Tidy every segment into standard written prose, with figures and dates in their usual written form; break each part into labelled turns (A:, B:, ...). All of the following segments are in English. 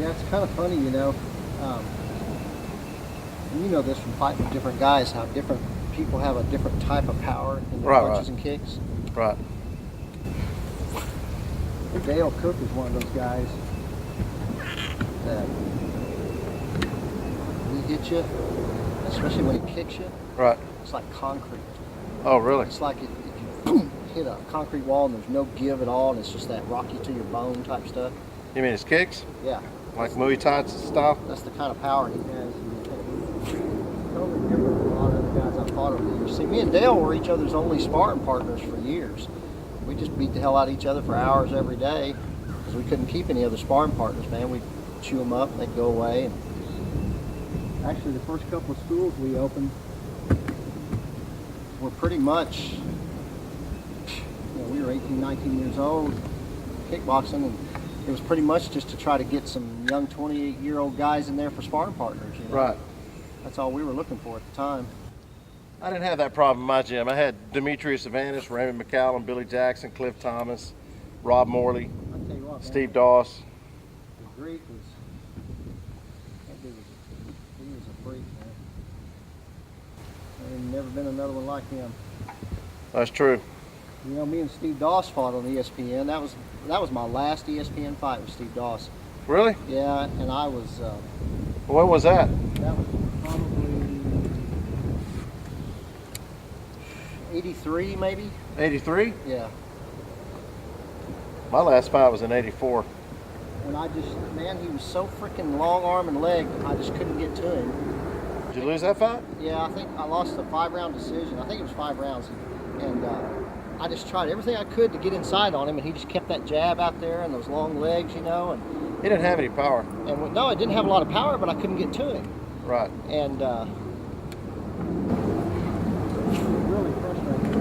A: Yeah, it's kind of funny, you know. Um, and you know this from fighting with different guys, how different people have a different type of power in their punches and kicks.
B: Right.
A: Dale Cook is one of those guys that he hits you, especially when he kicks you.
B: Right.
A: It's like concrete.
B: Oh, really?
A: It's like if you hit a concrete wall and there's no give at all, and it's just that rocky to your bone type stuff.
B: You mean his kicks?
A: Yeah.
B: Like Muay Thai style?
A: That's the kind of power he has. Totally different than a lot of other guys I've fought over the years. See, me and Dale were each other's only sparring partners for years. We just beat the hell out of each other for hours every day because we couldn't keep any other sparring partners, man. We'd chew them up, they'd go away. And actually, the first couple of schools we opened were pretty much, you know, we were 18, 19 years old, kickboxing, and it was pretty much just to try to get some young 28-year-old guys in there for sparring partners. You know?
B: Right.
A: That's all we were looking for at the time.
B: I didn't have that problem in my gym. I had Demetrius Avanis, Raymond McCallum, Billy Jackson, Cliff Thomas, Rob Morley,
A: I'll tell you what, man,
B: Steve Doss.
A: The Greek was, that dude he was a freak, man. There's never been another one like him.
B: That's true.
A: You know, me and Steve Doss fought on ESPN. That was my last ESPN fight with Steve Doss.
B: Really?
A: Yeah, and I was.
B: When was that?
A: That was probably 83, maybe.
B: 83?
A: Yeah.
B: My last fight was in 84.
A: And I just, man, he was so freaking long arm and leg, I just couldn't get to him.
B: Did you lose that fight?
A: Yeah, I think I lost a 5-round decision. I think it was 5 rounds. And I just tried everything I could to get inside on him, and he just kept that jab out there and those long legs, you know. And
B: He didn't have any power.
A: And no, it didn't have a lot of power, but I couldn't get to him.
B: Right.
A: And really frustrating.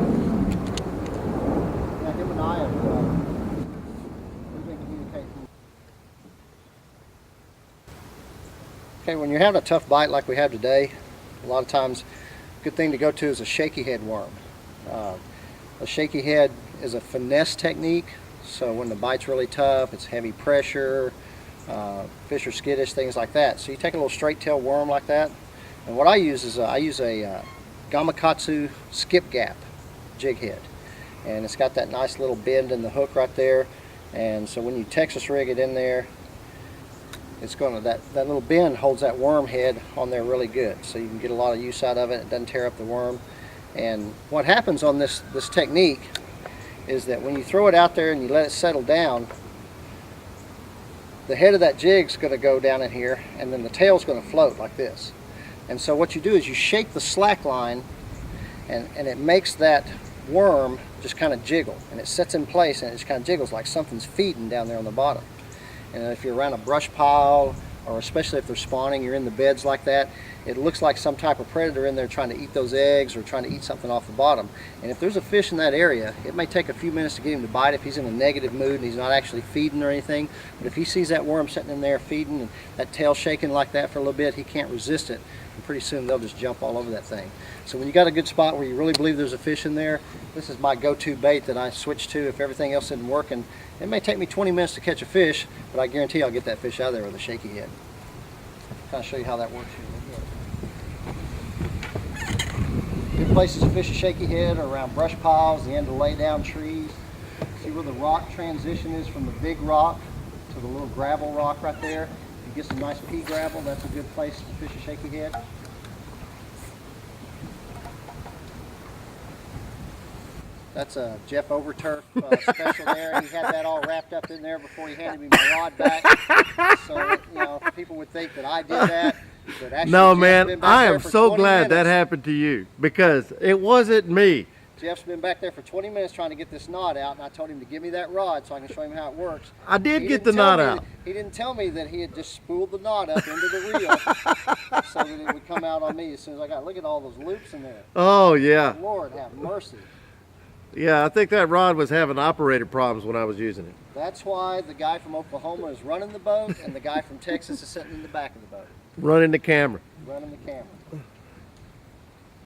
A: Yeah, him and I have we've been communicating. Okay, when you're having a tough bite like we have today, a lot of times a good thing to go to is a shaky head worm. A shaky head is a finesse technique, so when the bite's really tough, it's heavy pressure, fish are skittish, things like that. So you take a little straight tail worm like that, and what I use is I use a Gamakatsu skip gap jig head, and it's got that nice little bend in the hook right there, and so when you Texas rig it in there, it's going to, that little bend holds that worm head on there really good, so you can get a lot of use out of it. It doesn't tear up the worm. And what happens on this technique is that when you throw it out there and you let it settle down, the head of that jig's going to go down in here, and then the tail's going to float like this. And so what you do is you shake the slack line, and it makes that worm just kind of jiggle, and it sets in place, and it just kind of jiggles like something's feeding down there on the bottom. And if you're around a brush pile, or especially if they're spawning, you're in the beds like that, it looks like some type of predator in there trying to eat those eggs or trying to eat something off the bottom. And if there's a fish in that area, it may take a few minutes to get him to bite if he's in a negative mood and he's not actually feeding or anything. But if he sees that worm sitting in there feeding and that tail shaking like that for a little bit, he can't resist it. And pretty soon they'll just jump all over that thing. So when you got a good spot where you really believe there's a fish in there, this is my go-to bait that I switch to if everything else isn't working. It may take me 20 minutes to catch a fish, but I guarantee I'll get that fish out of there with a shaky head. Kind of show you how that works here. Good places to fish a shaky head are around brush piles, the end of lay down trees. See where the rock transition is from the big rock to the little gravel rock right there. If you get some nice pea gravel, that's a good place to fish a shaky head. That's a Jeff Overturf special there. He had that all wrapped up in there before he handed me my rod back. So, you know, people would think that I did that. But actually,
C: No,
A: Jeff's
C: man,
A: been back
C: I
A: there
C: am
A: for
C: so
A: 20
C: glad that
A: minutes.
C: happened to you, because it wasn't me.
A: Jeff's been back there for 20 minutes trying to get this knot out, and I told him to give me that rod so I can show him how it works.
C: I did
A: He
C: get
A: didn't
C: the
A: tell
C: knot
A: me
C: out.
A: that- He didn't tell me that he had just spooled the knot up into the reel so that it would come out on me as soon as I got. Look at all those loops in there.
C: Oh, yeah.
A: Lord have mercy.
C: Yeah, I think that rod was having operator problems when I was using it.
A: That's why the guy from Oklahoma is running the boat and the guy from Texas is sitting in the back of the boat,
C: Running the camera.
A: running the camera.